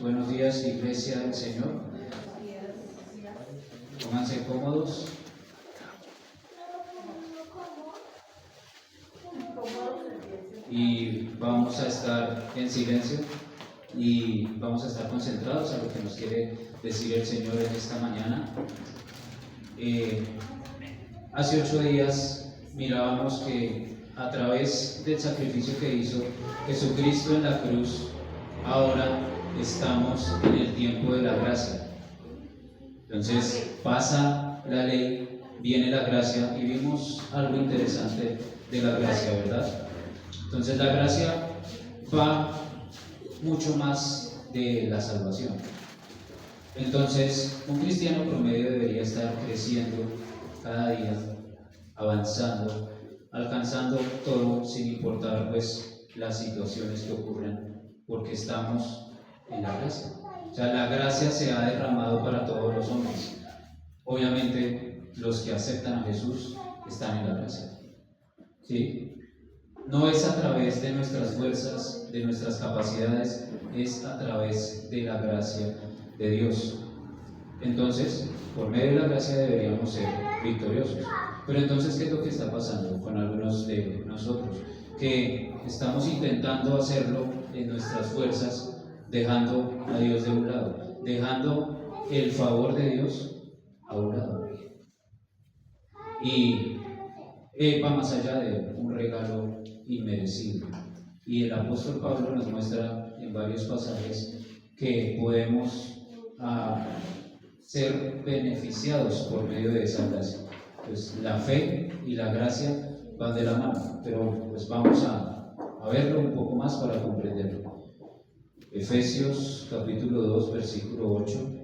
Buenos días, Iglesia del Señor. Pónganse cómodos. Y vamos a estar en silencio y vamos a estar concentrados a lo que nos quiere decir el Señor en esta mañana. Hace 8 días mirábamos que a través del sacrificio que hizo Jesucristo en la cruz, ahora estamos en el tiempo de la gracia. Entonces pasa la ley, viene la gracia y vimos algo interesante de la gracia, ¿verdad? Entonces la gracia va mucho más de la salvación. Entonces un cristiano promedio debería estar creciendo cada día, avanzando, alcanzando todo sin importar pues las situaciones que ocurren, porque estamos en la gracia. O sea, la gracia se ha derramado para todos los hombres. Obviamente los que aceptan a Jesús están en la gracia, ¿sí? No es a través de nuestras fuerzas, de nuestras capacidades, es a través de la gracia de Dios. Entonces, por medio de la gracia deberíamos ser victoriosos. Pero entonces, ¿qué es lo que está pasando con algunos de nosotros? Que estamos intentando hacerlo en nuestras fuerzas, dejando a Dios de un lado, dejando el favor de Dios a un lado. Y va más allá de un regalo inmerecido. Y el apóstol Pablo nos muestra en varios pasajes que podemos ser beneficiados por medio de esa gracia. Pues la fe y la gracia van de la mano, pero pues vamos a verlo un poco más para comprenderlo. Efesios capítulo 2, versículo 8.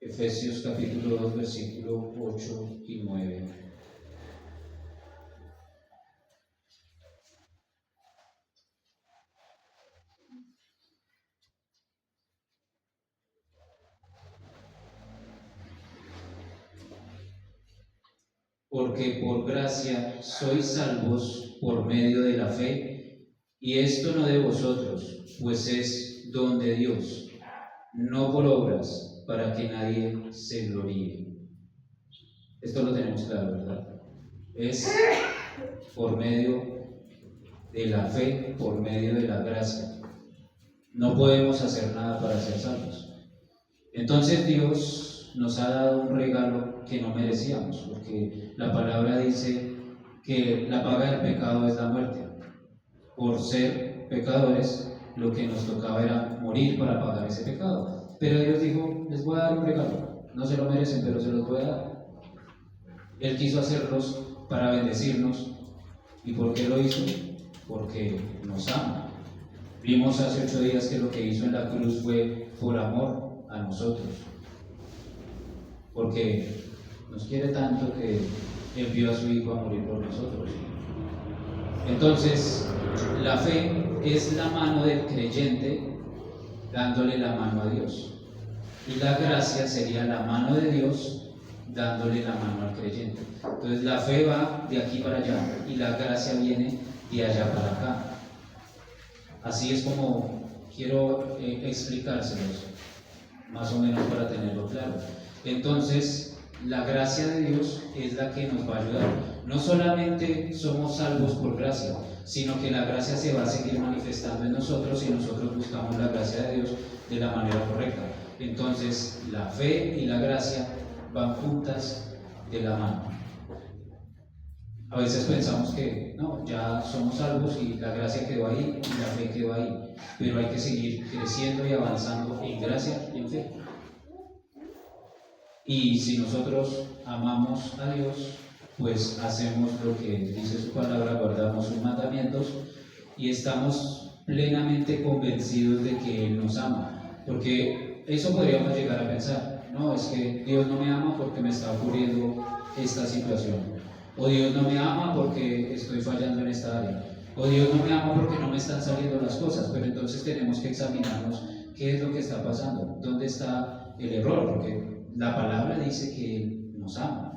Efesios capítulo 2, versículo 8 y 9. Porque por gracia sois salvos por medio de la fe, y esto no de vosotros, pues es don de Dios, no por obras, para que nadie se gloríe. Esto lo tenemos claro, ¿verdad? Es por medio de la fe, por medio de la gracia. No podemos hacer nada para ser salvos. Entonces Dios nos ha dado un regalo que no merecíamos, porque la palabra dice que la paga del pecado es la muerte. Por ser pecadores, lo que nos tocaba era morir para pagar ese pecado. Pero Dios dijo, les voy a dar un regalo, no se lo merecen, pero se los voy a dar. Él quiso hacerlos para bendecirnos. ¿Y por qué lo hizo? Porque nos ama. Vimos hace 8 días que lo que hizo en la cruz fue por amor a nosotros, porque nos quiere tanto que envió a su Hijo a morir por nosotros. Entonces, la fe es la mano del creyente dándole la mano a Dios, y la gracia sería la mano de Dios dándole la mano al creyente. Entonces la fe va de aquí para allá y la gracia viene de allá para acá. Así es como quiero explicárselos, más o menos para tenerlo claro. Entonces, la gracia de Dios es la que nos va a ayudar. No solamente somos salvos por gracia, sino que la gracia se va a seguir manifestando en nosotros si nosotros buscamos la gracia de Dios de la manera correcta. Entonces, la fe y la gracia van juntas de la mano. A veces pensamos que no, ya somos salvos y la gracia quedó ahí y la fe quedó ahí, pero hay que seguir creciendo y avanzando en gracia y en fe. Y si nosotros amamos a Dios, pues hacemos lo que dice su palabra, guardamos sus mandamientos y estamos plenamente convencidos de que Él nos ama, porque eso podríamos llegar a pensar, no, es que Dios no me ama porque me está ocurriendo esta situación, o Dios no me ama porque estoy fallando en esta área, o Dios no me ama porque no me están saliendo las cosas. Pero entonces tenemos que examinarnos qué es lo que está pasando, dónde está el error, porque la palabra dice que Él nos ama.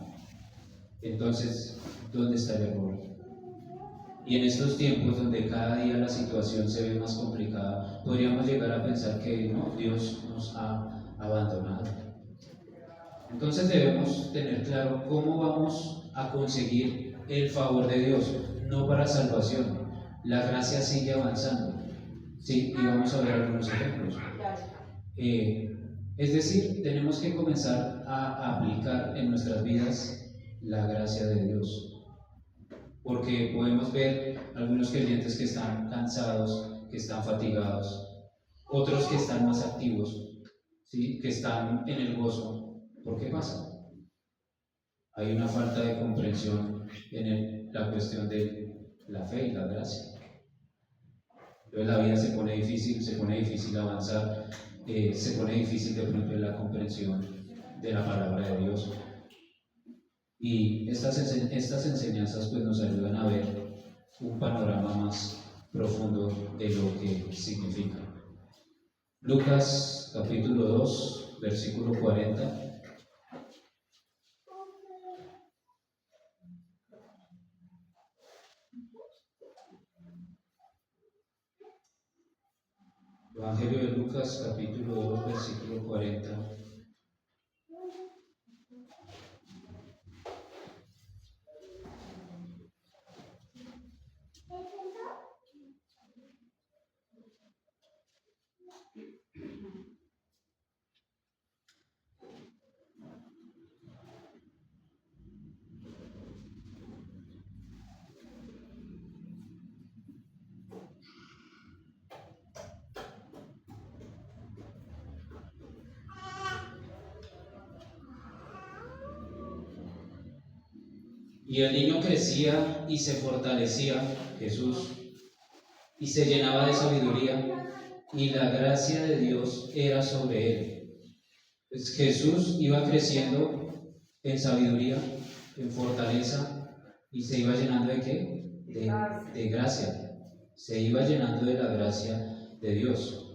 Entonces, ¿dónde está el error? Y en estos tiempos donde cada día la situación se ve más complicada, podríamos llegar a pensar que no, Dios nos ha abandonado. Entonces debemos tener claro cómo vamos a conseguir el favor de Dios, no para salvación. La gracia sigue avanzando. Sí, y vamos a ver algunos ejemplos. Es decir, tenemos que comenzar a aplicar en nuestras vidas la gracia de Dios. Porque podemos ver algunos creyentes que están cansados, que están fatigados, otros que están más activos, ¿sí? Que están en el gozo. ¿Por qué pasa? Hay una falta de comprensión en la cuestión de la fe y la gracia. Entonces la vida se pone difícil avanzar, se pone difícil de pronto en la comprensión de la palabra de Dios. Y estas enseñanzas pues nos ayudan a ver un panorama más profundo de lo que significa. Lucas capítulo 2, versículo 40. Evangelio de Lucas capítulo 2, versículo 40. Y el niño crecía y se fortalecía, Jesús, y se llenaba de sabiduría, y la gracia de Dios era sobre él. Pues Jesús iba creciendo en sabiduría, en fortaleza, y se iba llenando ¿de qué? De gracia. Se iba llenando de la gracia de Dios.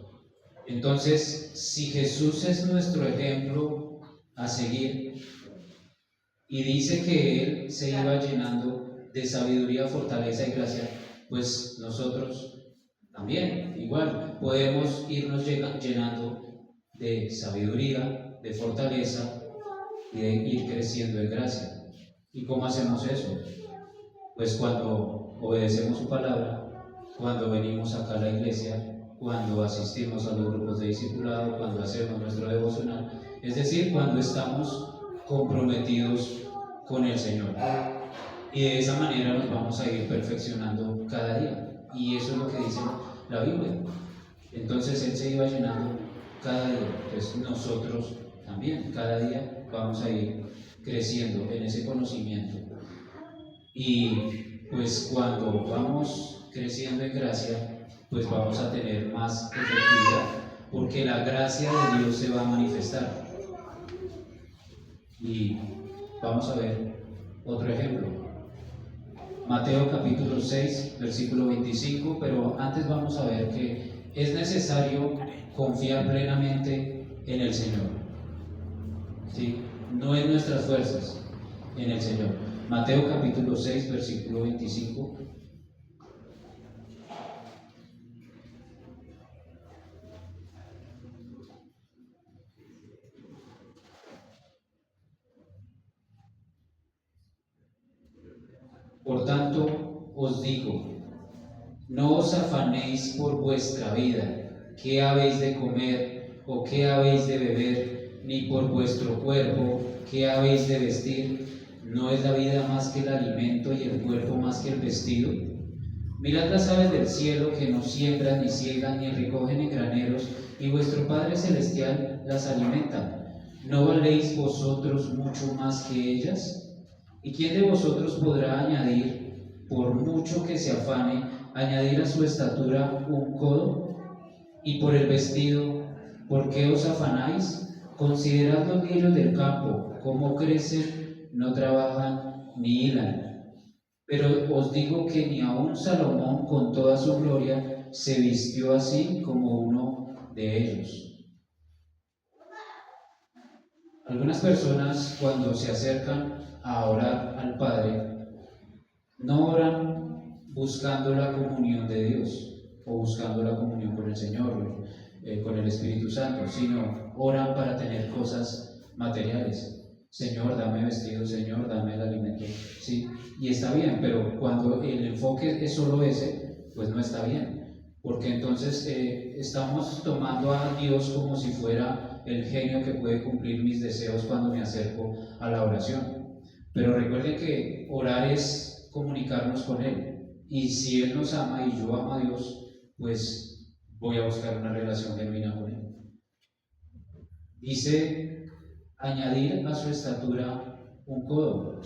Entonces, si Jesús es nuestro ejemplo a seguir, y dice que Él se iba llenando de sabiduría, fortaleza y gracia, pues nosotros también, igual, podemos irnos llenando de sabiduría, de fortaleza y de ir creciendo en gracia. ¿Y cómo hacemos eso? Pues cuando obedecemos su palabra, cuando venimos acá a la iglesia, cuando asistimos a los grupos de discipulado, cuando hacemos nuestro devocional, es decir, cuando estamos comprometidos con el Señor. Y de esa manera nos vamos a ir perfeccionando cada día. Y eso es lo que dice la Biblia. Entonces Él se iba llenando cada día. Entonces nosotros también, cada día vamos a ir creciendo en ese conocimiento. Y pues cuando vamos creciendo en gracia, pues vamos a tener más efectividad, porque la gracia de Dios se va a manifestar. Y vamos a ver otro ejemplo. Mateo capítulo 6, versículo 25, pero antes vamos a ver que es necesario confiar plenamente en el Señor. ¿Sí? No en nuestras fuerzas, en el Señor. Mateo capítulo 6, versículo 25. Por tanto, os digo, no os afanéis por vuestra vida, qué habéis de comer o qué habéis de beber, ni por vuestro cuerpo, qué habéis de vestir. ¿No es la vida más que el alimento y el cuerpo más que el vestido? Mirad las aves del cielo, que no siembran, ni ciegan, ni recogen en graneros, y vuestro Padre Celestial las alimenta. ¿No valéis vosotros mucho más que ellas? ¿Y quién de vosotros podrá añadir, por mucho que se afane, añadir a su estatura un codo? Y por el vestido, ¿por qué os afanáis? Considerad los lirios del campo, cómo crecen, no trabajan ni hilan. Pero os digo que ni aun Salomón con toda su gloria se vistió así como uno de ellos. Algunas personas, cuando se acercan a orar al Padre, no oran buscando la comunión de Dios o buscando la comunión con el Señor, con el Espíritu Santo, sino oran para tener cosas materiales. Señor, dame vestido, Señor, dame el alimento. Sí, y está bien, pero cuando el enfoque es solo ese, pues no está bien, porque entonces estamos tomando a Dios como si fuera el genio que puede cumplir mis deseos cuando me acerco a la oración. Pero recuerden que orar es comunicarnos con Él, y si Él nos ama y yo amo a Dios, pues voy a buscar una relación genuina con Él. Dice añadir a su estatura un codo.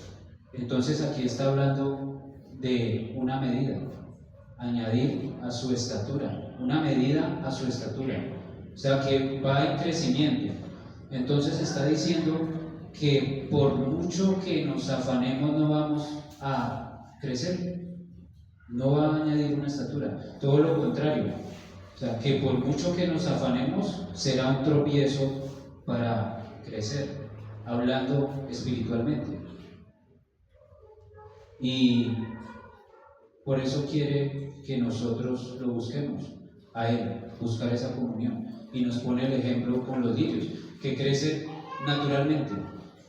Entonces aquí está hablando de una medida, añadir a su estatura, una medida a su estatura, o sea que va en crecimiento. Entonces está diciendo que por mucho que nos afanemos no vamos a crecer, no va a añadir una estatura, todo lo contrario, o sea que por mucho que nos afanemos será un tropiezo para crecer, hablando espiritualmente. Y por eso quiere que nosotros lo busquemos a Él, buscar esa comunión. Y nos pone el ejemplo con los lirios, que crecen naturalmente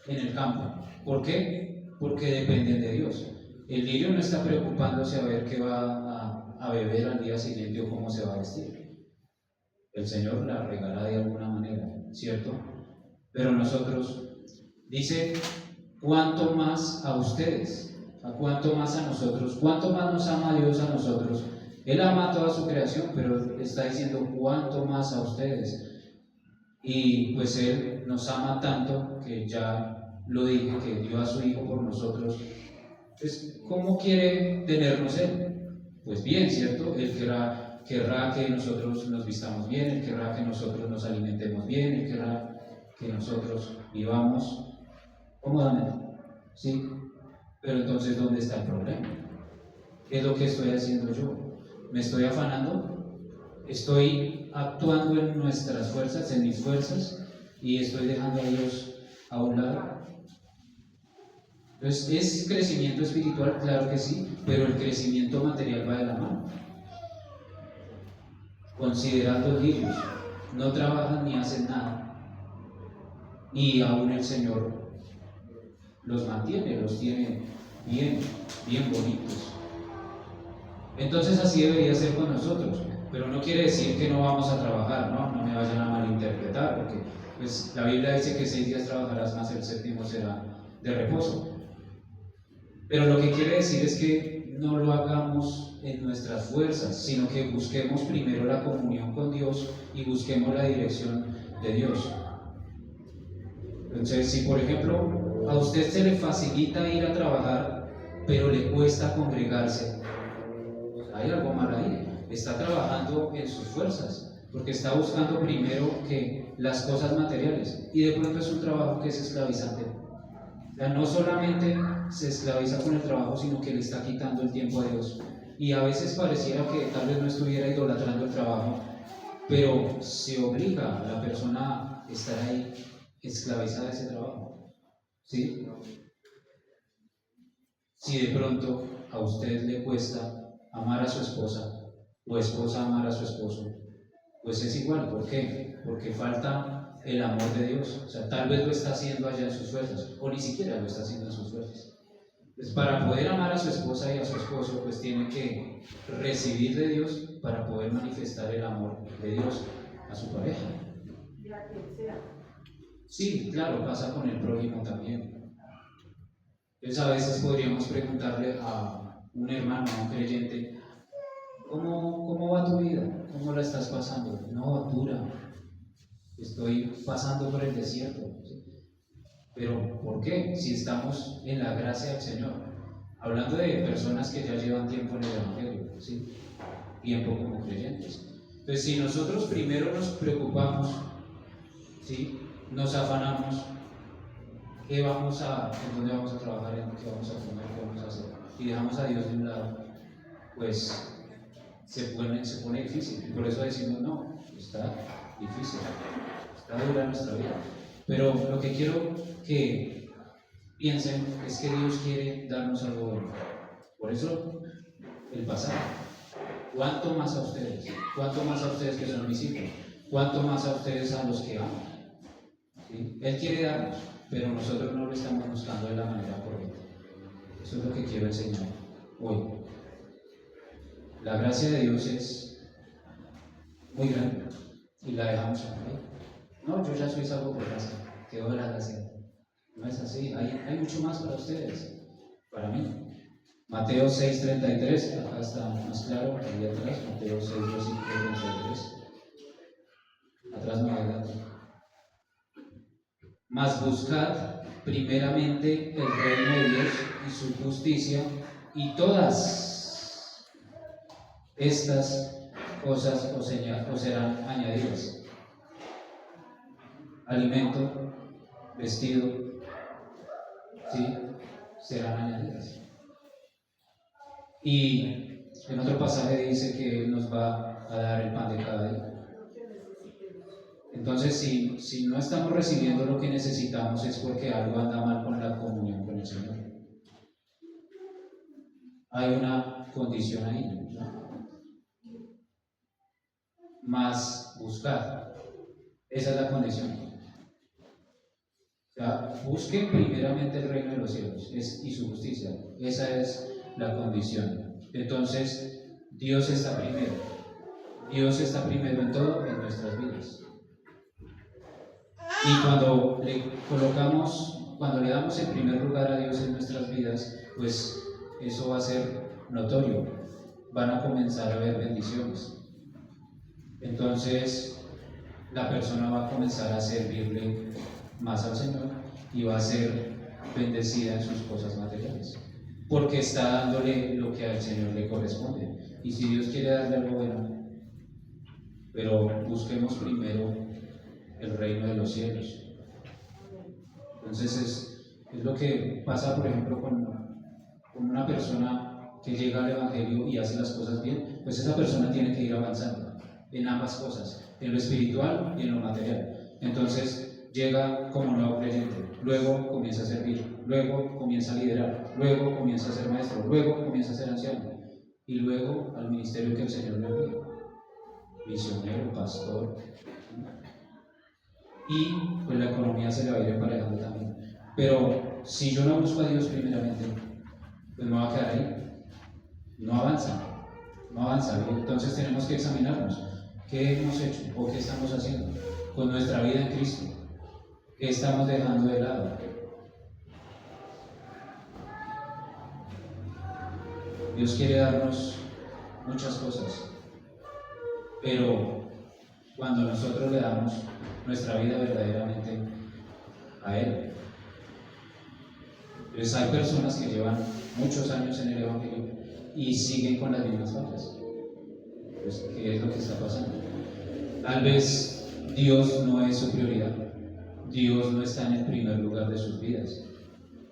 en el campo. ¿Por qué? Porque dependen de Dios. El lirio no está preocupándose a ver qué va a beber al día siguiente o cómo se va a vestir. El Señor la regará de alguna manera, ¿cierto? Pero nosotros, dice, ¿cuánto más a ustedes? ¿A cuánto más a nosotros? ¿Cuánto más nos ama Dios a nosotros? Él ama a toda su creación, pero está diciendo ¿cuánto más a ustedes? Y pues Él nos ama tanto que ya lo dije, que dio a su Hijo por nosotros. Pues, ¿cómo quiere tenernos Él? Pues bien, ¿cierto? Él querrá que nosotros nos vistamos bien, Él querrá que nosotros nos alimentemos bien, Él querrá que nosotros vivamos cómodamente, ¿sí? Pero entonces, ¿dónde está el problema? ¿Qué es lo que estoy haciendo yo? ¿Me estoy afanando? ¿Estoy actuando en nuestras fuerzas, en mis fuerzas, y estoy dejando a Dios a un lado? Entonces, ¿es crecimiento espiritual? Claro que sí, pero el crecimiento material va de la mano. Considerad los lirios, no trabajan ni hacen nada, y aún el Señor los mantiene, los tiene bien, bien bonitos. Entonces así debería ser con nosotros, pero no quiere decir que no vamos a trabajar, no me vayan a malinterpretar, porque pues, la Biblia dice que 6 días trabajarás, más el séptimo será de reposo. Pero lo que quiere decir es que no lo hagamos en nuestras fuerzas, sino que busquemos primero la comunión con Dios y busquemos la dirección de Dios. Entonces, si por ejemplo a usted se le facilita ir a trabajar, pero le cuesta congregarse, hay algo mal ahí. Está trabajando en sus fuerzas, porque está buscando primero que las cosas materiales, y de pronto es un trabajo que es esclavizante. O sea, no solamente se esclaviza con el trabajo, sino que le está quitando el tiempo a Dios. Y a veces pareciera que tal vez no estuviera idolatrando el trabajo, pero se obliga a la persona a estar ahí esclavizada a ese trabajo. ¿Sí? Si de pronto a usted le cuesta amar a su esposa o esposa amar a su esposo, pues es igual. ¿Por qué? Porque falta el amor de Dios. O sea, tal vez lo está haciendo allá en sus fuerzas, o ni siquiera lo está haciendo en sus fuerzas. Pues para poder amar a su esposa y a su esposo, pues tiene que recibir de Dios para poder manifestar el amor de Dios a su pareja. Sí, claro, pasa con el prójimo también. Entonces a veces podríamos preguntarle a un hermano, a un creyente, ¿cómo va tu vida? ¿Cómo la estás pasando? No, dura. Estoy pasando por el desierto. ¿Sí? Pero ¿por qué? Si estamos en la gracia del Señor. Hablando de personas que ya llevan tiempo en el Evangelio, ¿sí? Tiempo como creyentes. Entonces, si nosotros primero nos preocupamos, ¿sí? Nos afanamos, ¿en dónde vamos a trabajar, en qué vamos a comer, qué vamos a hacer? Y dejamos a Dios de un lado, pues se pone difícil. Y por eso decimos, no, está difícil, está dura nuestra vida. Pero lo que quiero que piensen es que Dios quiere darnos algo bueno. Por eso el pasado. ¿Cuánto más a ustedes? ¿Cuánto más a ustedes que son mis hijos? ¿Cuánto más a ustedes a los que aman? ¿Sí? Él quiere darnos, pero nosotros no lo estamos buscando de la manera correcta. Eso es lo que quiero enseñar hoy. La gracia de Dios es muy grande y la dejamos ahí. No, yo ya soy salvo por gracia, quedó de la gracia. No es así, hay mucho más para ustedes, para mí. Mateo 6:33, acá está más claro, ahí atrás, Mateo 6, versículo 33. Atrás no hay datos. Mas buscad primeramente el reino de Dios y su justicia, y todas estas cosas os serán añadidas. Alimento, vestido, ¿sí? Serán añadidas. Y en otro pasaje dice que Él nos va a dar el pan de cada día. Entonces, si no estamos recibiendo lo que necesitamos, es porque algo anda mal con la comunión con el Señor. Hay una condición ahí, ¿no? Más buscar. Esa es la condición. O sea, busquen primeramente el reino de los cielos y su justicia. Esa es la condición. Entonces, Dios está primero. Dios está primero en todo en nuestras vidas. Y cuando le damos el primer lugar a Dios en nuestras vidas, pues eso va a ser notorio. Van a comenzar a haber bendiciones. Entonces, la persona va a comenzar a servirle más al Señor y va a ser bendecida en sus cosas materiales, porque está dándole lo que al Señor le corresponde. Y si Dios quiere darle algo bueno, pero busquemos primero el reino de los cielos. Entonces es lo que pasa, por ejemplo, con una persona que llega al Evangelio y hace las cosas bien. Pues esa persona tiene que ir avanzando en ambas cosas, en lo espiritual y en lo material. Entonces llega como nuevo creyente, luego comienza a servir, luego comienza a liderar, luego comienza a ser maestro, luego comienza a ser anciano, y luego al ministerio que el Señor le envía, misionero, pastor. Y pues la economía se le va a ir emparejando también. Pero si yo no busco a Dios primeramente, pues me va a quedar ahí. No avanza. Entonces tenemos que examinarnos. ¿Qué hemos hecho o qué estamos haciendo con nuestra vida en Cristo? ¿Qué estamos dejando de lado? Dios quiere darnos muchas cosas, pero cuando nosotros le damos nuestra vida verdaderamente a Él. Entonces hay personas que llevan muchos años en el Evangelio y siguen con las mismas fallas. Pues, ¿qué es lo que está pasando? Tal vez Dios no es su prioridad. Dios no está en el primer lugar de sus vidas,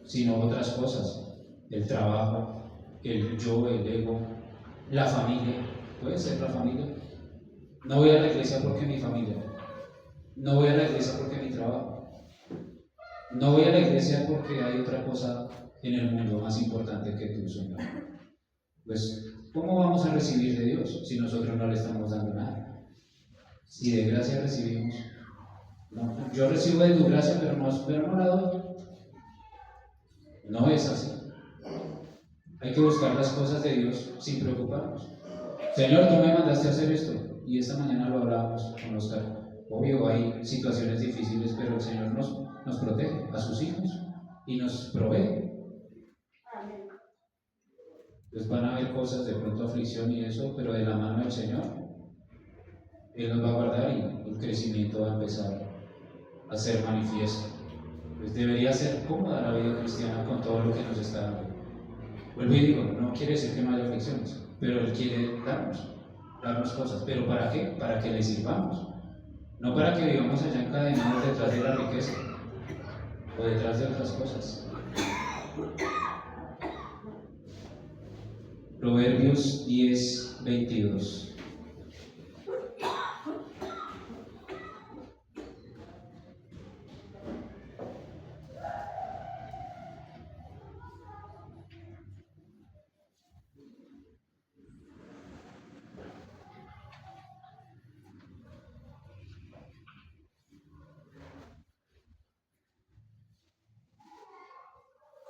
sino otras cosas. El trabajo, el yo, el ego, la familia. Puede ser la familia. No voy a la iglesia porque mi familia. No voy a la iglesia porque mi trabajo. No voy a la iglesia porque hay otra cosa en el mundo más importante que tú, Señor. Pues, ¿cómo vamos a recibir de Dios si nosotros no le estamos dando nada? Si de gracia recibimos. No, yo recibo de tu gracia, pero no la doy. No es así. Hay que buscar las cosas de Dios sin preocuparnos. Señor, tú me mandaste a hacer esto. Y esta mañana lo hablábamos con Oscar. Obvio, hay situaciones difíciles, pero el Señor nos protege a sus hijos y nos provee. Entonces van a haber cosas, de pronto aflicción y eso, pero de la mano del Señor, Él nos va a guardar y el crecimiento va a empezar a ser manifiesto. Pues debería ser cómoda la vida cristiana con todo lo que nos está dando. Vuelvo y digo, no quiere decir que no haya aflicciones, pero Él quiere darnos cosas. ¿Pero para qué? Para que le sirvamos. No para que vivamos allá encadenados detrás de la riqueza o detrás de otras cosas. Proverbios 10:22.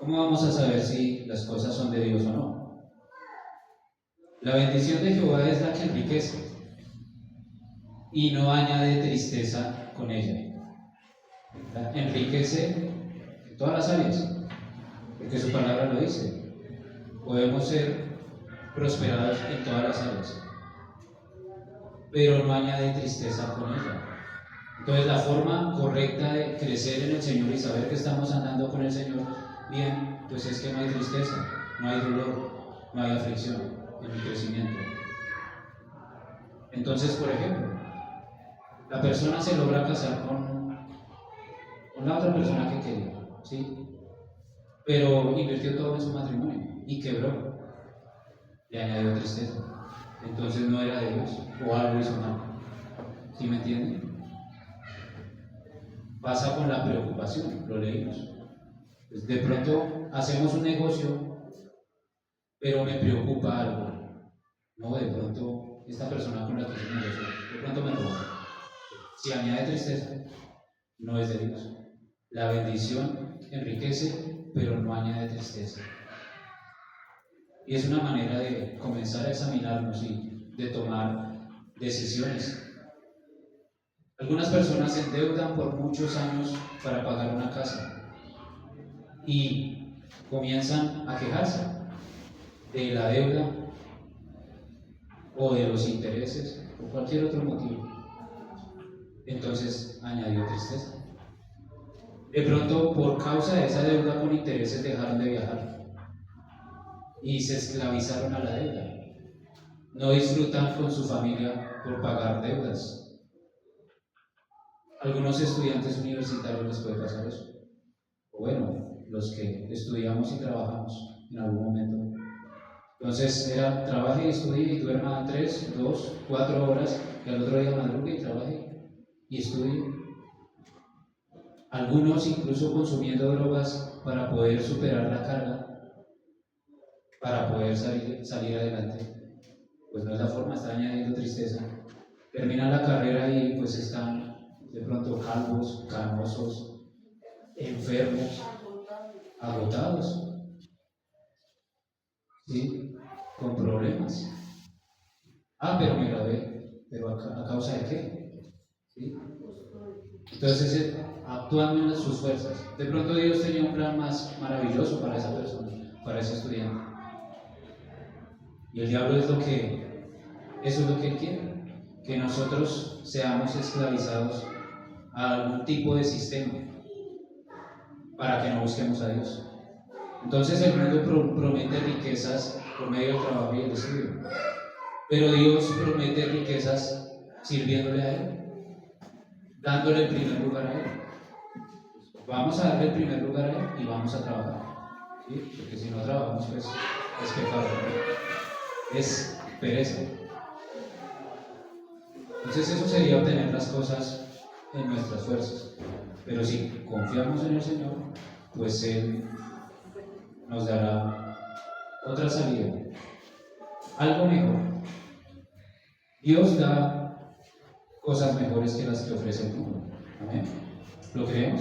¿Cómo vamos a saber si las cosas son de Dios o no? La bendición de Jehová es la que enriquece y no añade tristeza con ella. Enriquece en todas las áreas, porque su palabra lo dice. Podemos ser prosperados en todas las áreas, pero no añade tristeza con ella. Entonces, la forma correcta de crecer en el Señor y saber que estamos andando con el Señor bien, pues es que no hay tristeza, no hay dolor, no hay aflicción en el crecimiento. Entonces, por ejemplo, la persona se logra casar con la otra persona que quería, ¿sí? Pero invirtió todo en su matrimonio y quebró, le añadió tristeza. Entonces no era de Dios, o algo hizo mal. ¿Sí me entienden? Pasa con la preocupación, lo leímos. Pues de pronto hacemos un negocio, pero me preocupa algo. No, de pronto esta persona con la que hice un negocio, de pronto me roba. Si añade tristeza, no es de Dios. La bendición enriquece, pero no añade tristeza. Y es una manera de comenzar a examinarnos y de tomar decisiones. Algunas personas se endeudan por muchos años para pagar una casa y comienzan a quejarse de la deuda o de los intereses o cualquier otro motivo. Entonces añadió tristeza. De pronto, por causa de esa deuda con intereses, dejaron de viajar y se esclavizaron a la deuda. No disfrutan con su familia por pagar deudas. Algunos estudiantes universitarios les puede pasar eso. O bueno, los que estudiamos y trabajamos en algún momento. Entonces era trabaje y estudie y duerma 3, 2, 4 horas y al otro día madrugue y trabaje y estudie. Algunos incluso consumiendo drogas para poder superar la carga, para poder salir adelante. Pues no es la forma, está añadiendo tristeza. Terminan la carrera y pues están de pronto calvos, canosos, enfermos, agotados, ¿sí? Con problemas. Pero me gradué, pero ¿a causa de qué? ¿Sí? Entonces actuando en sus fuerzas. De pronto Dios tenía un plan más maravilloso para esa persona, para ese estudiante. Y el diablo eso es lo que él quiere, que nosotros seamos esclavizados a algún tipo de sistema para que no busquemos a Dios. Entonces el mundo promete riquezas por medio del trabajo y el estudio, pero Dios promete riquezas sirviéndole a Él, dándole el primer lugar a Él. Vamos a darle el primer lugar a Él y vamos a trabajar, ¿sí? Porque si no trabajamos, pues es pecado, ¿no? Es pereza. Entonces eso sería obtener las cosas en nuestras fuerzas. Pero si confiamos en el Señor, pues Él nos dará otra salida, algo mejor. Dios da cosas mejores que las que ofrece el mundo. Amén. ¿Lo creemos?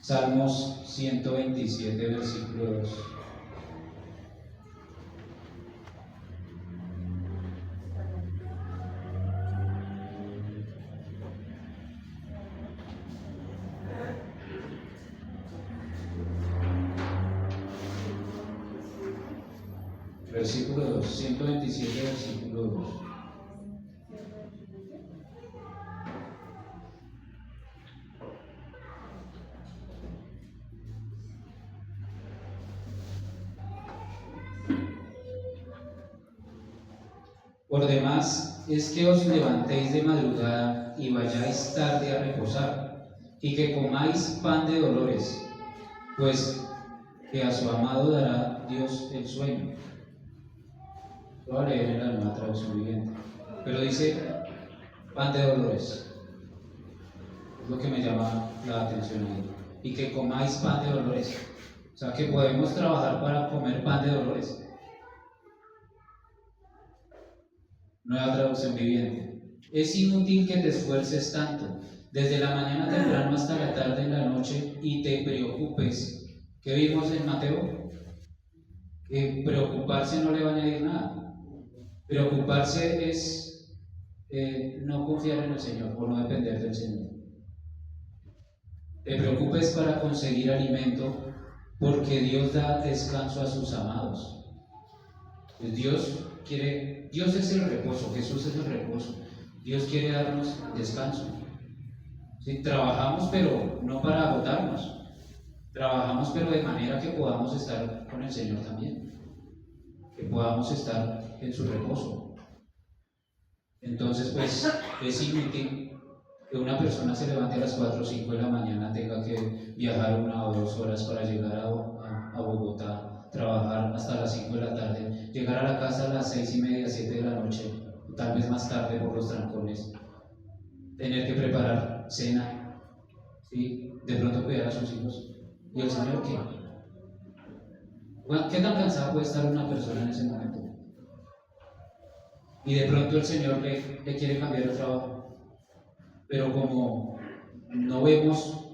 Salmos 127, versículo 2. Versículo 2, 127, versículo 2. Por demás, es que os levantéis de madrugada y vayáis tarde a reposar, y que comáis pan de dolores, pues que a su amado dará Dios el sueño. Lo voy a leer en la Nueva Traducción Viviente, pero dice pan de dolores. Es lo que me llama la atención ahí. Y que comáis pan de dolores. O sea que podemos trabajar para comer pan de dolores. Nueva Traducción Viviente. Es inútil que te esfuerces tanto, desde la mañana temprano hasta la tarde en la noche, y te preocupes ¿Qué vimos en Mateo? Que preocuparse no le va a añadir nada. Preocuparse es no confiar en el Señor o no depender del Señor. Te preocupes para conseguir alimento porque Dios da descanso a sus amados. Pues Dios es el reposo, Jesús es el reposo. Dios quiere darnos descanso. ¿Sí? Trabajamos, pero no para agotarnos. Trabajamos, pero de manera que podamos estar con el Señor también. Que podamos estar en su reposo. Entonces, pues, es inútil que una persona se levante a las 4 o 5 de la mañana, tenga que viajar 1 o 2 horas para llegar a Bogotá, trabajar hasta las 5 de la tarde, llegar a la casa a las 6:30, 7 de la noche, tal vez más tarde por los trancones, tener que preparar cena, ¿sí? De pronto cuidar a sus hijos. ¿Y el Señor qué? ¿Qué tan cansada puede estar una persona en ese momento? Y de pronto el Señor le quiere cambiar el trabajo. Pero como no vemos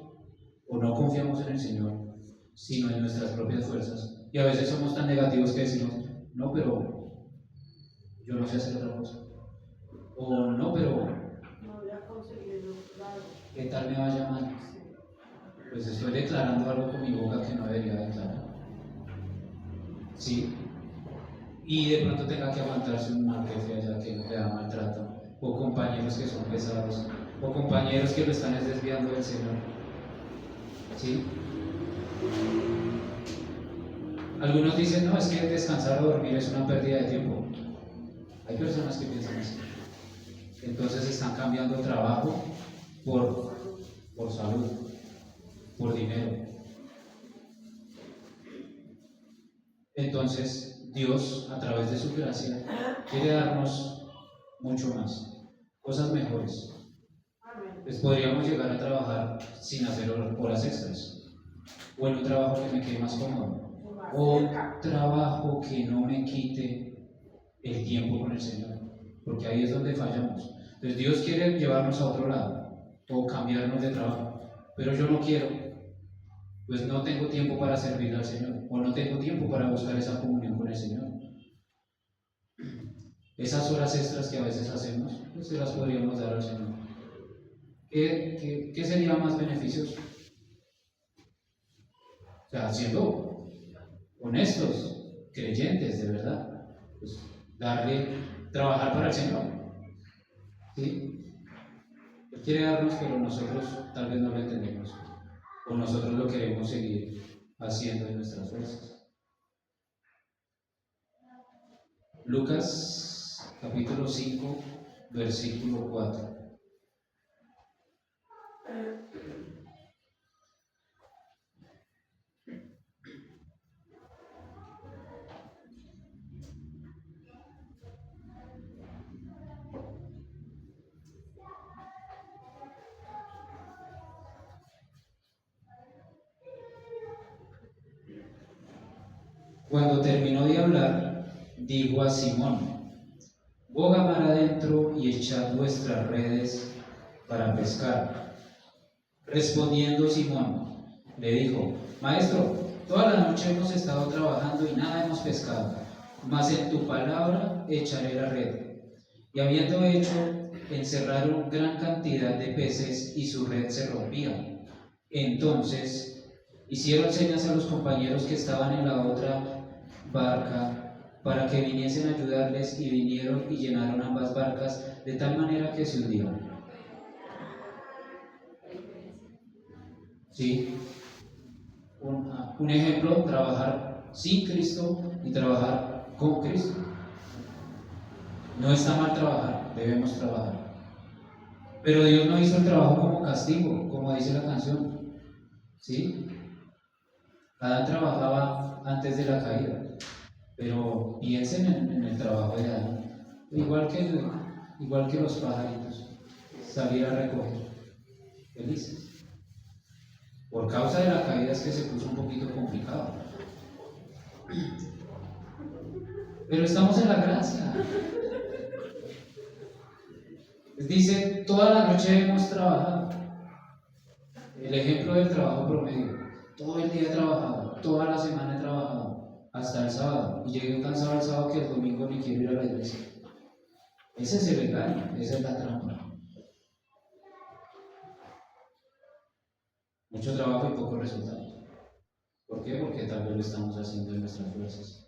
o no confiamos en el Señor, sino en nuestras propias fuerzas, y a veces somos tan negativos que decimos, no, pero yo no sé hacer otra cosa. O no, pero ¿qué tal me vaya mal? Pues estoy declarando algo con mi boca que no debería declarar. ¿Sí? Y de pronto tenga que aguantarse un mal jefe allá que le da maltrato, o compañeros que son pesados, o compañeros que lo están desviando del Señor. ¿Sí? Algunos dicen, no, es que descansar o dormir es una pérdida de tiempo. Hay personas que piensan así. Entonces están cambiando trabajo por salud, por dinero. Entonces Dios, a través de su gracia, quiere darnos mucho más, cosas mejores. Pues podríamos llegar a trabajar sin hacer horas extras, o en un trabajo que me quede más cómodo, o un trabajo que no me quite el tiempo con el Señor, porque ahí es donde fallamos. Entonces Dios quiere llevarnos a otro lado, o cambiarnos de trabajo, pero yo no quiero. Pues no tengo tiempo para servir al Señor, o no tengo tiempo para buscar esa comunión con el Señor. Esas horas extras que a veces hacemos, pues se las podríamos dar al Señor. ¿Qué sería más beneficioso? O sea, siendo honestos, creyentes de verdad, pues trabajar para el Señor. ¿Sí? Él quiere darnos, pero nosotros tal vez no lo entendemos, o nosotros lo queremos seguir haciendo en nuestras fuerzas. Lucas capítulo 5, versículo 4. Cuando terminó de hablar, dijo a Simón: boga mar adentro y echad vuestras redes para pescar. Respondiendo Simón, le dijo: Maestro, toda la noche hemos estado trabajando y nada hemos pescado, mas en tu palabra echaré la red. Y habiendo hecho, encerraron gran cantidad de peces y su red se rompía. Entonces hicieron señas a los compañeros que estaban en la otra barca para que viniesen a ayudarles, y vinieron y llenaron ambas barcas de tal manera que se hundieron. ¿Sí? Un ejemplo: trabajar sin Cristo y trabajar con Cristo. No está mal trabajar, debemos trabajar. Pero Dios no hizo el trabajo como castigo, como dice la canción. ¿Sí? Adán trabajaba antes de la caída, pero piensen en el trabajo de Adán. Igual que los pajaritos, salir a recoger, felices. Por causa de la caída es que se puso un poquito complicado. Pero estamos en la gracia. Dice, toda la noche hemos trabajado. El ejemplo del trabajo promedio. Todo el día he trabajado. toda la semana he trabajado, hasta el sábado, y llegué cansado el sábado que el domingo ni quiero ir a la iglesia. Ese es el engaño, esa es la trampa. Mucho trabajo y pocos resultados. ¿Por qué? Porque tal vez lo estamos haciendo en nuestras fuerzas.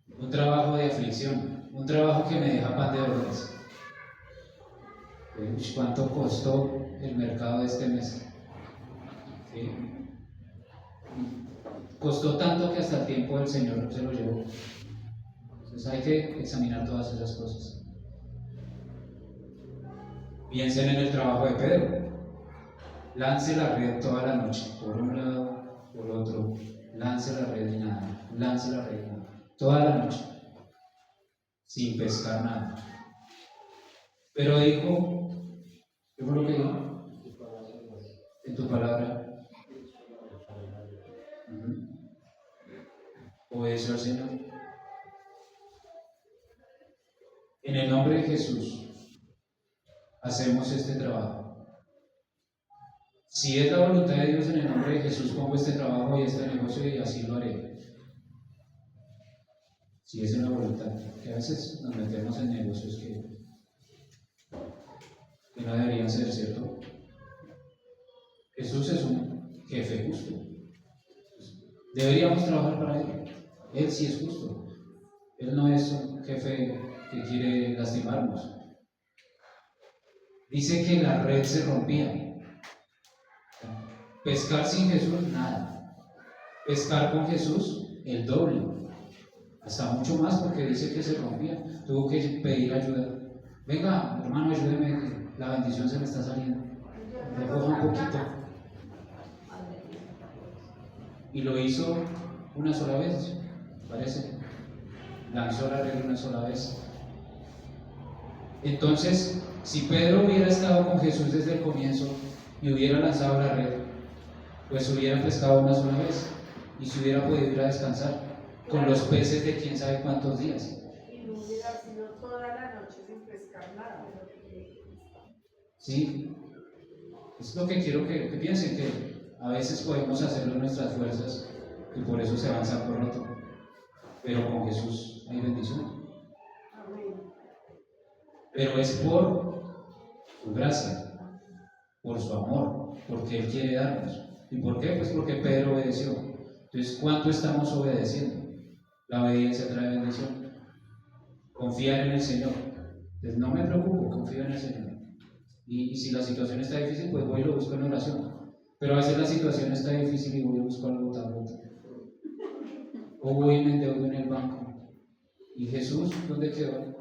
Un trabajo de aflicción, un trabajo que me deja pan de dólares. ¿Cuánto costó el mercado de este mes? ¿Sí? Costó tanto que hasta el tiempo del Señor se lo llevó. Entonces hay que examinar todas esas cosas. Piensen en el trabajo de Pedro. Lance la red toda la noche, por un lado, por otro. Lance la red y nada. Lance la red y nada. Toda la noche, sin pescar nada. Pero dijo, ¿qué fue lo que dijo? En tu palabra. Obedeció al Señor. En el nombre de Jesús, hacemos este trabajo. Si es la voluntad de Dios, en el nombre de Jesús pongo este trabajo y este negocio y así lo haré. Si es una voluntad, que a veces nos metemos en negocios que no deberían ser, ¿cierto? Jesús es un jefe justo. Deberíamos trabajar para Él. Él sí es justo. Él no es un jefe que quiere lastimarnos. Dice que la red se rompía. Pescar sin Jesús, nada. Pescar con Jesús, el doble. Hasta mucho más, porque dice que se rompía. Tuvo que pedir ayuda. Venga, hermano, ayúdeme, que la bendición se me está saliendo. Recoja un poquito. Y lo hizo una sola vez, parece. Lanzó la red una sola vez. Entonces, si Pedro hubiera estado con Jesús desde el comienzo y hubiera lanzado la red, pues hubiera pescado una sola vez y se hubiera podido ir a descansar con los peces de quién sabe cuántos días. Y no hubiera sido toda la noche sin pescar nada. Sí, es lo que quiero que piensen, que a veces podemos hacerlo en nuestras fuerzas y por eso se avanza por roto, pero con Jesús hay bendición. Pero es por su gracia, por su amor, porque Él quiere darnos. ¿Y por qué? Pues porque Pedro obedeció. Entonces, ¿cuánto estamos obedeciendo? La obediencia trae bendición. Confiar en el Señor. Entonces, no me preocupo, confío en el Señor. Y si la situación está difícil, pues voy y lo busco en oración. Pero a veces la situación está difícil y voy y busco algo tan otro. O voy y me endeudo en el banco. ¿Y Jesús dónde quedó?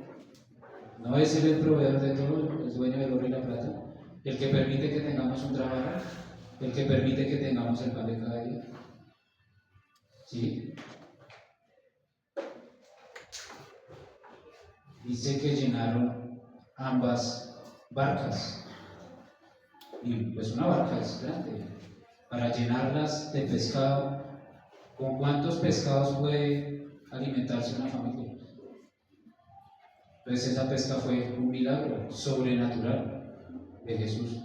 ¿No es Él el proveedor de todo, el dueño del oro y la plata? El que permite que tengamos un trabajo, el que permite que tengamos el pan de cada día. ¿Sí? Dice que llenaron ambas barcas. Y pues una barca es grande. Para llenarlas de pescado, ¿con cuántos pescados puede alimentarse una familia? Entonces esa pesca fue un milagro sobrenatural de Jesús.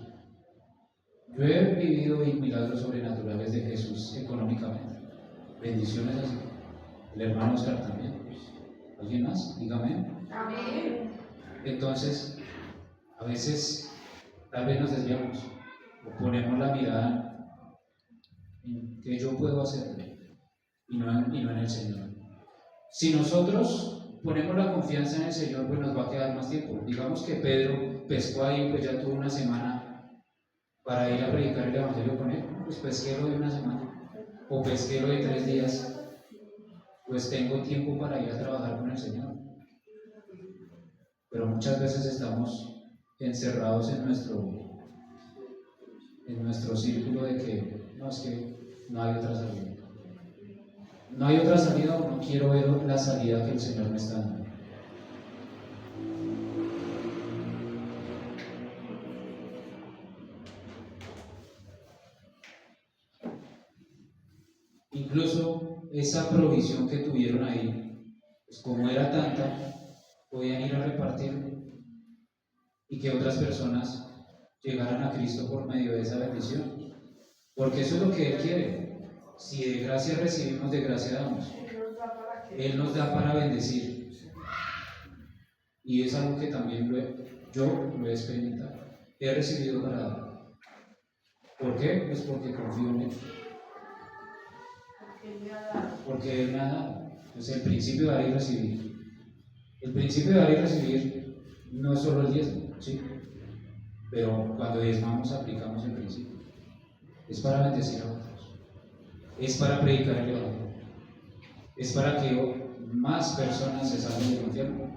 Yo he vivido milagros sobrenaturales de Jesús económicamente. Bendiciones así. El hermano Oscar también. ¿Alguien más? Dígame. Amén. Entonces, a veces tal vez nos desviamos o ponemos la mirada en que yo puedo hacer y no en el Señor. Si nosotros ponemos la confianza en el Señor, pues nos va a quedar más tiempo. Digamos que Pedro pescó ahí, pues ya tuvo una semana para ir a predicar el Evangelio con él. Pues pesquero de una semana o pesquero de 3 días, pues tengo tiempo para ir a trabajar con el Señor. Pero muchas veces estamos encerrados en nuestro círculo de que no, es que no hay otra salida. No hay otra salida o no quiero ver la salida que el Señor me está dando. Incluso esa provisión que tuvieron ahí, pues como era tanta, podían ir a repartirlo y que otras personas llegaran a Cristo por medio de esa bendición. Porque eso es lo que Él quiere. Si de gracia recibimos, de gracia damos. Él nos da para que. Él nos da para bendecir. Y es algo que también yo lo he experimentado. He recibido para dar. ¿Por qué? Pues porque confío en Él. Porque Él me ha dado. Porque Él me ha dado. Entonces el principio de dar y recibir. El principio de dar y recibir no es solo el diezmo, ¿sí? Pero cuando diezmamos aplicamos el principio. Es para bendecir a otros. Es para predicar el Evangelio. Es para que más personas se salven del infierno.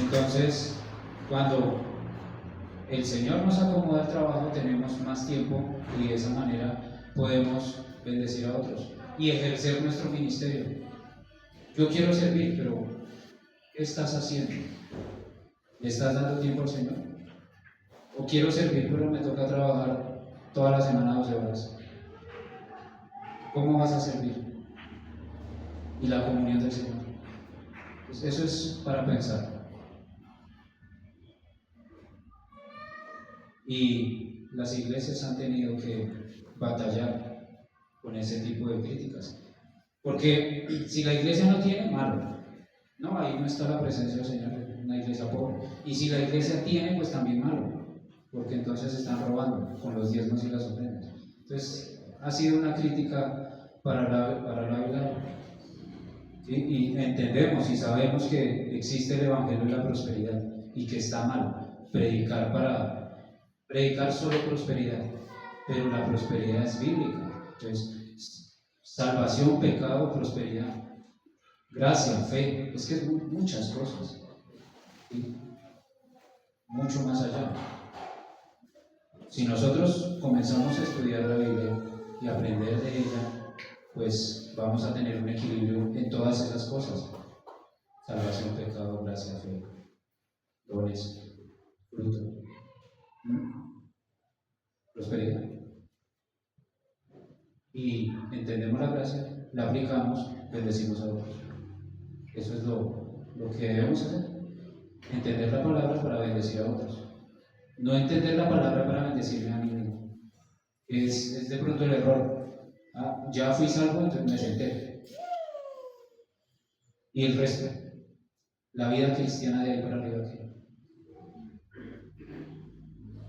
Entonces, cuando el Señor nos acomoda el trabajo, tenemos más tiempo y de esa manera podemos bendecir a otros y ejercer nuestro ministerio. Yo quiero servir, pero ¿qué estás haciendo? ¿Le estás dando tiempo al Señor? ¿O quiero servir, pero me toca trabajar toda la semana 12 horas? ¿Cómo vas a servir? Y la comunión del Señor. Pues eso es para pensar. Y las iglesias han tenido que batallar con ese tipo de críticas. Porque si la iglesia no tiene, malo. No, ahí no está la presencia del Señor, una iglesia pobre. Y si la iglesia tiene, pues también malo. Porque entonces están robando con los diezmos y las ofrendas. Entonces, ha sido una crítica para la vida. ¿Sí? Y entendemos y sabemos que existe el Evangelio de la prosperidad y que está mal predicar solo prosperidad, pero la prosperidad es bíblica. Entonces, salvación, pecado, prosperidad, gracia, fe, es que es muchas cosas, ¿sí? Mucho más allá. Si nosotros comenzamos a estudiar la Biblia y aprender de ella, pues vamos a tener un equilibrio en todas esas cosas: salvación, pecado, gracia, fe, dones, fruto, prosperidad. Y entendemos la gracia, la aplicamos, bendecimos a otros. Eso es lo que debemos hacer: entender la palabra para bendecir a otros, no entender la palabra para bendecirme a mí mismo. Es de pronto el error. Ya fui salvo, entonces me senté. Y el resto, la vida cristiana de ahí para arriba.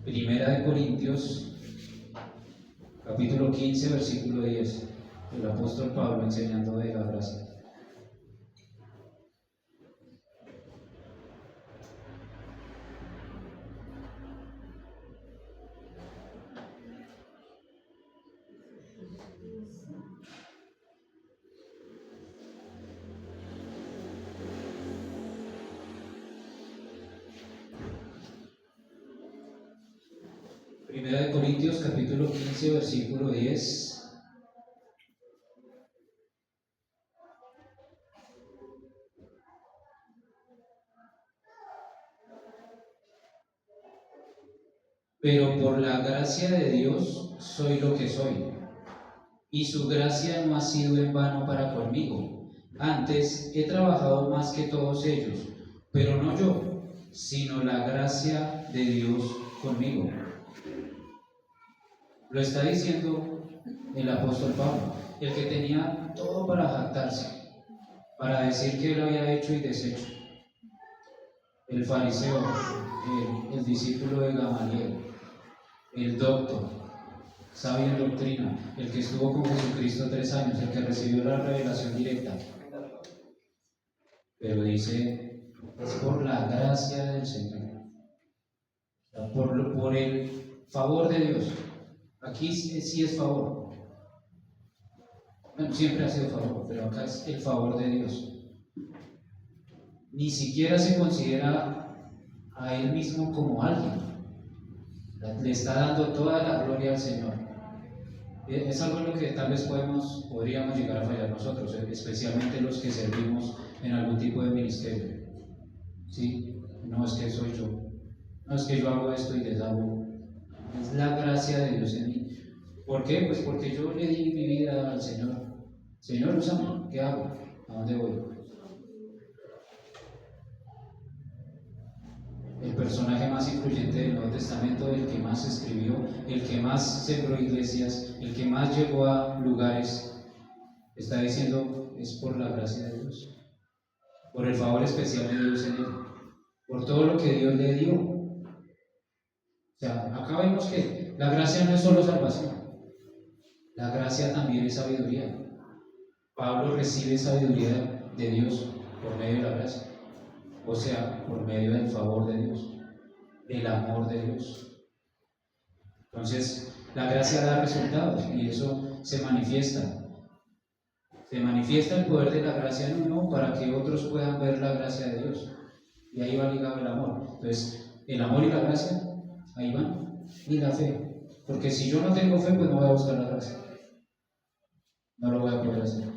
Primera de Corintios, capítulo 15, versículo 10. El apóstol Pablo enseñando de la gracia. Primera de Corintios, capítulo 15, versículo 10. Pero por la gracia de Dios soy lo que soy, y su gracia no ha sido en vano para conmigo. Antes he trabajado más que todos ellos, pero no yo, sino la gracia de Dios conmigo. Lo está diciendo el apóstol Pablo, el que tenía todo para jactarse, para decir que él había hecho y deshecho. El fariseo, el discípulo de Gamaliel, el doctor, sabio en doctrina, el que estuvo con Jesucristo 3 años, el que recibió la revelación directa. Pero dice, es por la gracia del Señor, por el favor de Dios. Aquí sí es favor. Bueno, siempre ha sido favor, pero acá es el favor de Dios. Ni siquiera se considera a él mismo como alguien. Le está dando toda la gloria al Señor. Es algo en lo que tal vez podríamos llegar a fallar nosotros, especialmente los que servimos en algún tipo de ministerio. ¿Sí? No es que soy yo, no es que yo hago esto y les hago. Es la gracia de Dios en mí. ¿Por qué? Pues porque yo le di mi vida al Señor. Señor, úsame, ¿qué hago? ¿A dónde voy? El personaje más influyente del Nuevo Testamento, el que más escribió, el que más sembró iglesias, el que más llegó a lugares, está diciendo es por la gracia de Dios, por el favor especial de Dios en él, por todo lo que Dios le dio. O sea, acá vemos que la gracia no es solo salvación, la gracia también es sabiduría. Pablo recibe sabiduría de Dios por medio de la gracia, o sea, por medio del favor de Dios, del amor de Dios. Entonces, la gracia da resultados y eso se manifiesta. Se manifiesta el poder de la gracia en uno para que otros puedan ver la gracia de Dios. Y ahí va ligado el amor. Entonces, el amor y la gracia, ahí van. Y la fe. Porque si yo no tengo fe, pues no voy a buscar la gracia. No lo voy a poder hacer.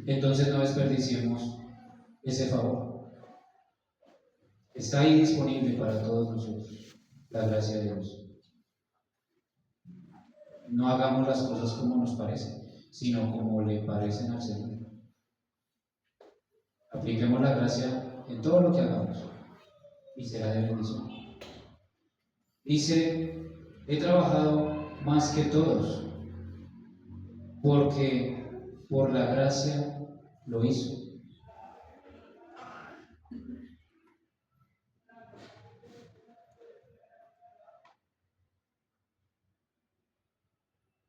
Entonces no desperdiciemos ese favor. Está ahí disponible para todos nosotros, la gracia de Dios. No hagamos las cosas como nos parecen, sino como le parecen al Señor. Apliquemos la gracia en todo lo que hagamos y será de bendición. Dice, he trabajado más que todos, porque por la gracia lo hizo.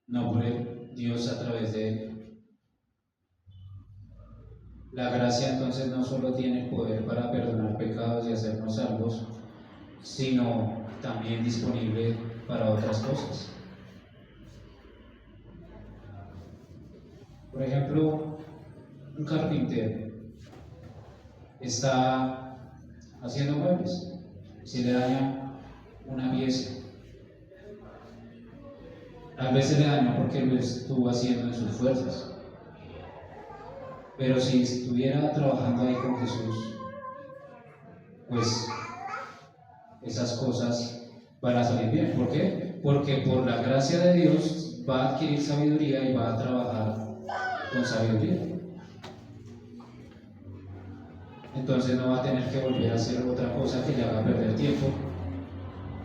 No por él, Dios a través de él. La gracia entonces no solo tiene el poder para perdonar pecados y hacernos salvos, sino también disponible para otras cosas. Por ejemplo, un carpintero está haciendo muebles, se le daña una pieza. Tal vez se le dañó porque lo estuvo haciendo en sus fuerzas. Pero si estuviera trabajando ahí con Jesús, pues esas cosas van a salir bien. ¿Por qué? Porque por la gracia de Dios va a adquirir sabiduría y va a trabajar con sabiduría. Entonces no va a tener que volver a hacer otra cosa que le haga perder tiempo.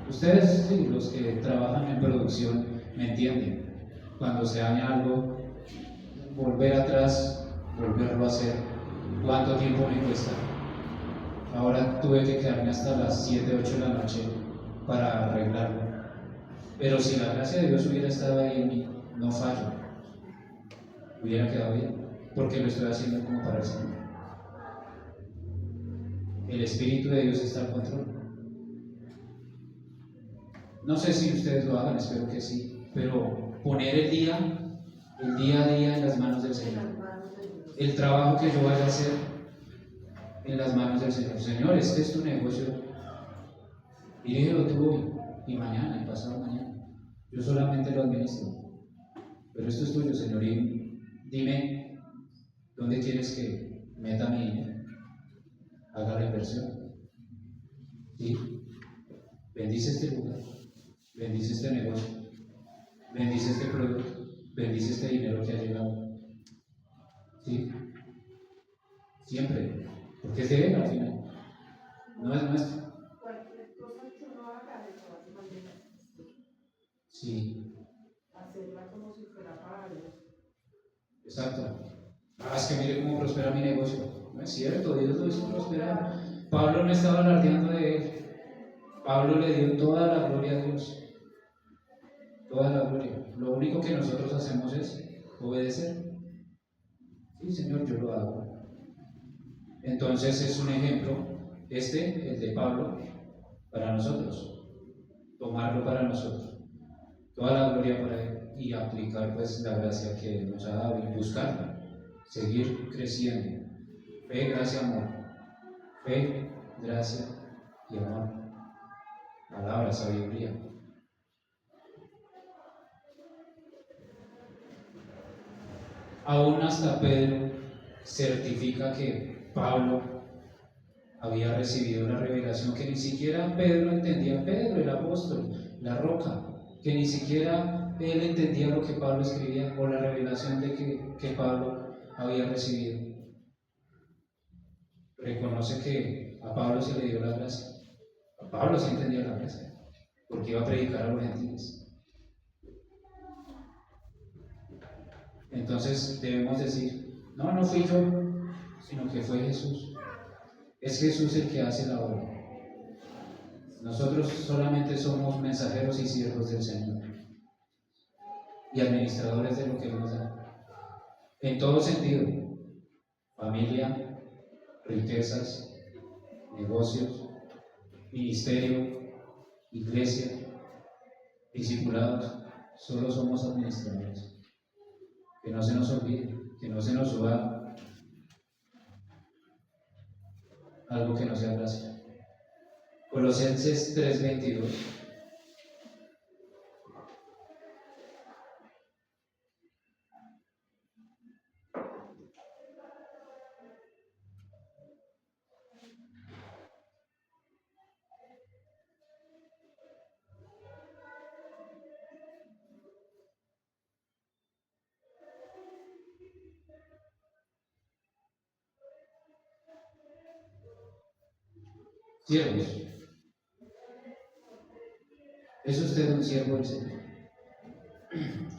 Ustedes, sí, los que trabajan en producción, me entienden. Cuando se daña algo, volver atrás, volverlo a hacer, ¿cuánto tiempo me cuesta? Ahora tuve que quedarme hasta las 7, 8 de la noche para arreglarlo. Pero si la gracia de Dios hubiera estado ahí en mí, no fallo, hubiera quedado bien, porque lo estoy haciendo como para el Señor. El Espíritu de Dios está al control. No sé si ustedes lo hagan, espero que sí, pero poner el día a día en las manos del Señor. El trabajo que yo vaya a hacer en las manos del Señor. Señor, este es tu negocio. Dirígelo tú hoy y mañana y pasado mañana. Yo solamente lo administro. Pero esto es tuyo, Señor. Y dime dónde quieres que meta mi dinero. Haga la inversión. ¿Sí? Bendice este lugar. Bendice este negocio. Bendice este producto. Bendice este dinero que ha llegado. ¿Sí? Siempre. Porque es de él al final. No es nuestro. Cualquier cosa que uno haga de todas maneras. Sí. Hacerla como si fuera para Dios. Exacto. Es que mire cómo prospera mi negocio. No es cierto, Dios lo hizo prosperar. Pablo no estaba alardeando de él. Pablo le dio toda la gloria a Dios. Toda la gloria. Lo único que nosotros hacemos es obedecer. Sí, Señor, yo lo hago. Entonces es un ejemplo, el de Pablo, para nosotros. Tomarlo para nosotros. Toda la gloria para él y aplicar pues la gracia que nos ha dado y buscarla. Seguir creciendo. Fe, gracia, amor. Fe, gracia y amor. Palabra, sabiduría. Aún hasta Pedro certifica que Pablo había recibido la revelación que ni siquiera Pedro entendía. Pedro, el apóstol, la roca, que ni siquiera él entendía lo que Pablo escribía o la revelación de que Pablo había recibido. Reconoce que a Pablo se le dio la gracia Pablo sí entendía la gracia, porque iba a predicar a los gentiles. Entonces debemos decir, no, no fui yo, sino que fue Jesús. Es Jesús el que hace la obra. Nosotros solamente somos mensajeros y siervos del Señor y administradores de lo que Él nos da. En todo sentido, familia, riquezas, negocios, ministerio, iglesia, discipulados, solo somos administradores. Que no se nos olvide, que no se nos suba algo que no sea gracia. Colosenses 3:22. Siervos. ¿Es usted un siervo del Señor?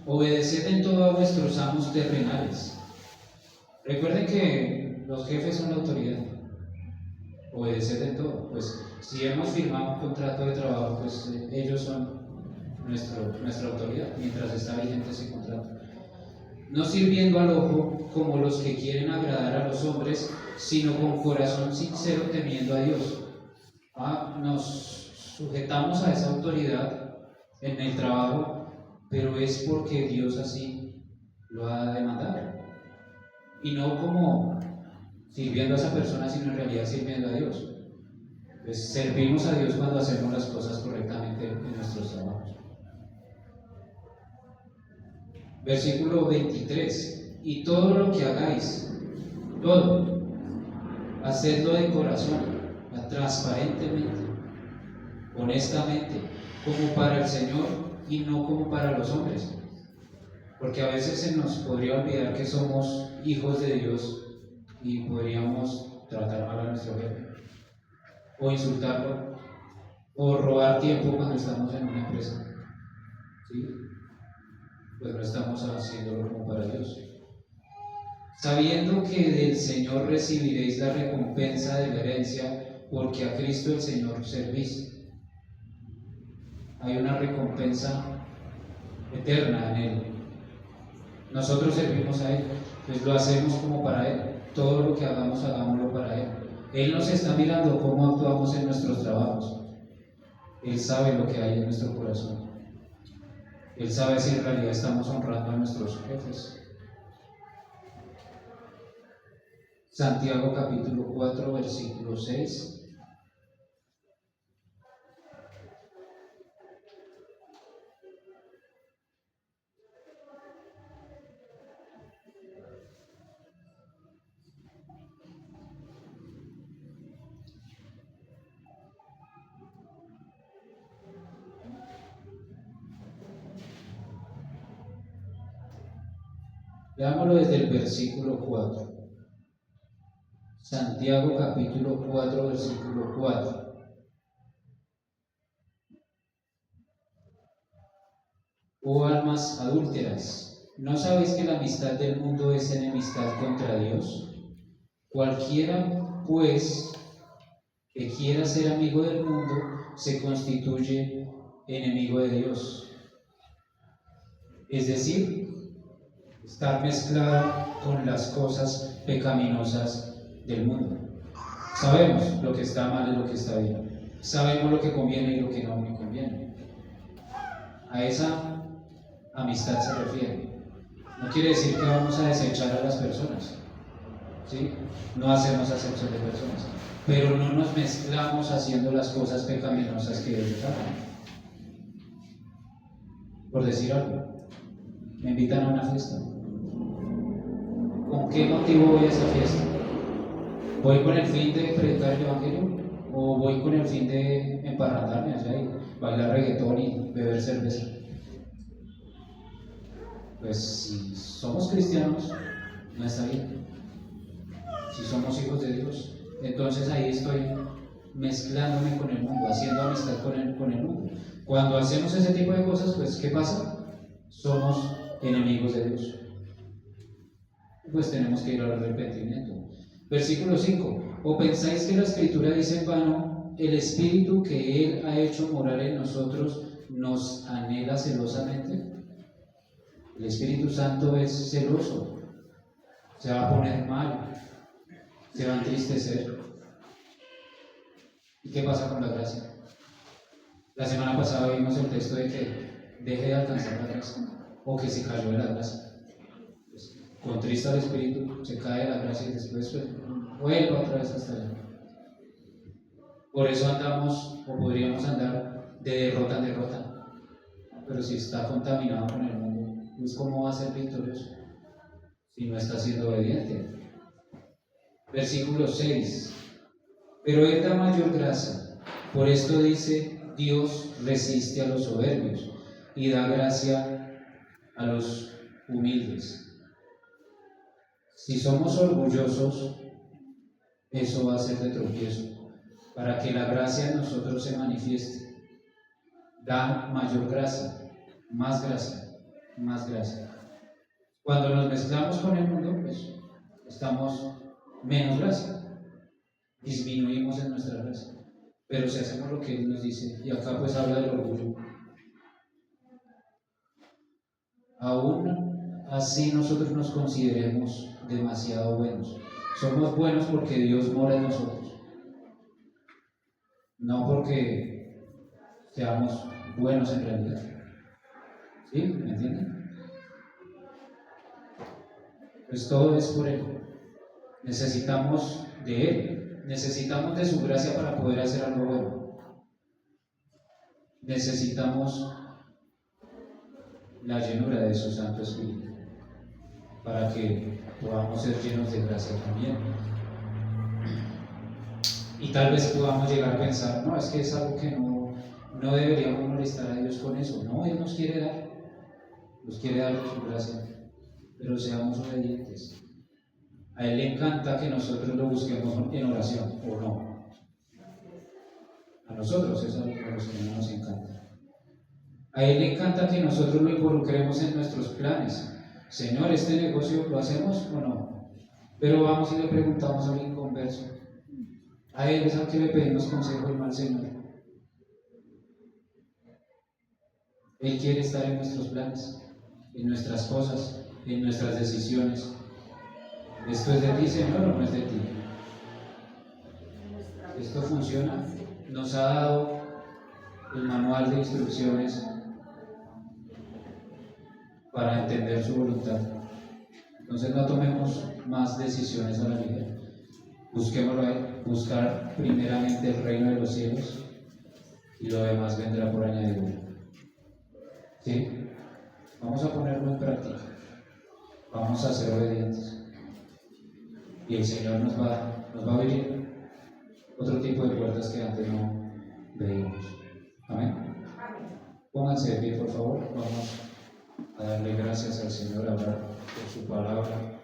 Obedeced en todo a vuestros amos terrenales. Recuerden que los jefes son la autoridad. Obedeced en todo. Pues si hemos firmado un contrato de trabajo, pues ellos son nuestra autoridad mientras está vigente ese contrato. No sirviendo al ojo como los que quieren agradar a los hombres, sino con corazón sincero temiendo a Dios. Nos sujetamos a esa autoridad en el trabajo, pero es porque Dios así lo ha demandado. Y no como sirviendo a esa persona, sino en realidad sirviendo a Dios. Pues servimos a Dios cuando hacemos las cosas correctamente en nuestros trabajos. Versículo 23. Y todo lo que hagáis, todo, hacedlo de corazón, transparentemente, honestamente, como para el Señor y no como para los hombres. Porque a veces se nos podría olvidar que somos hijos de Dios y podríamos tratar mal a nuestro jefe, o insultarlo, o robar tiempo cuando estamos en una empresa. ¿Sí? Pues no estamos haciéndolo como para Dios. Sabiendo que del Señor recibiréis la recompensa de la herencia, porque a Cristo el Señor servís. Hay una recompensa eterna en Él. Nosotros servimos a Él, pues lo hacemos como para Él. Todo lo que hagamos, hagámoslo para Él. Él nos está mirando cómo actuamos en nuestros trabajos. Él sabe lo que hay en nuestro corazón. Él sabe si en realidad estamos honrando a nuestros jefes. Santiago capítulo 4, versículo 6. Veámoslo desde el versículo 4. Santiago capítulo 4, versículo 4. Oh almas adúlteras, ¿no sabéis que la amistad del mundo es enemistad contra Dios? Cualquiera, pues, que quiera ser amigo del mundo, se constituye enemigo de Dios. Es decir, estar mezclado con las cosas pecaminosas del mundo. Sabemos lo que está mal y lo que está bien. Sabemos lo que conviene y lo que no me conviene. A esa amistad se refiere. No quiere decir que vamos a desechar a las personas, ¿sí? No hacemos acepción de personas, pero no nos mezclamos haciendo las cosas pecaminosas que ellos hagan. Por decir algo, me invitan a una fiesta. ¿Con qué motivo voy a esa fiesta? ¿Voy con el fin de predicar el evangelio? ¿O voy con el fin de emparrandarme allá y bailar reggaetón y beber cerveza? Pues si somos cristianos, no está bien. Si somos hijos de Dios, entonces ahí estoy mezclándome con el mundo, haciendo amistad con el mundo. Cuando hacemos ese tipo de cosas, pues ¿qué pasa? Somos enemigos de Dios. Pues tenemos que ir al arrepentimiento. Versículo 5. ¿O pensáis que la Escritura dice en vano, el Espíritu que Él ha hecho morar en nosotros nos anhela celosamente? El Espíritu Santo es celoso, se va a poner mal, se va a entristecer. ¿Y qué pasa con la gracia? La semana pasada vimos el texto de que deje de alcanzar la gracia, o que se cayó de la gracia. Pues, contrista el Espíritu, se cae de la gracia y después vuelve otra vez hasta allá. Por eso andamos, o podríamos andar de derrota en derrota. Pero si está contaminado con el mundo, pues ¿cómo va a ser victorioso? Si no está siendo obediente. Versículo 6. Pero Él da mayor gracia. Por esto dice, Dios resiste a los soberbios y da gracia a los humildes. Si somos orgullosos, eso va a ser de tropiezo, para que la gracia en nosotros se manifieste. Da mayor gracia, más gracia, más gracia. Cuando nos mezclamos con el mundo, pues estamos menos gracia, disminuimos en nuestra gracia. Pero si hacemos lo que Él nos dice, y acá pues habla del orgullo, aún así nosotros nos consideremos demasiado buenos. Somos buenos porque Dios mora en nosotros, no porque seamos buenos en realidad. ¿Sí? ¿Me entienden? Pues todo es por Él. Necesitamos de Él, necesitamos de su gracia para poder hacer algo bueno. Necesitamos la llenura de su Santo Espíritu para que podamos ser llenos de gracia también. Y tal vez podamos llegar a pensar, no, es que es algo que no deberíamos molestar a Dios con eso. No, Él nos quiere dar su gracia, pero seamos obedientes. A Él le encanta que nosotros lo busquemos en oración, ¿o no? A nosotros es algo que a los que no nos encanta. A Él le encanta que nosotros lo involucremos en nuestros planes. Señor, ¿este negocio lo hacemos o no? Pero vamos y le preguntamos al inconverso. A Él es al que le pedimos consejo y no al Señor. Él quiere estar en nuestros planes, en nuestras cosas, en nuestras decisiones. ¿Esto es de ti, Señor, o no es de ti? ¿Esto funciona? Nos ha dado el manual de instrucciones para entender su voluntad. Entonces no tomemos más decisiones a la ligera. Busquémoslo a Él, buscar primeramente el reino de los cielos y lo demás vendrá por añadidura. ¿Sí? Vamos a ponerlo en práctica. Vamos a ser obedientes. Y el Señor nos va a abrir otro tipo de puertas que antes no veíamos. Amén. Pónganse de pie, por favor. Vamos a darle gracias al Señor, a hablar por su palabra.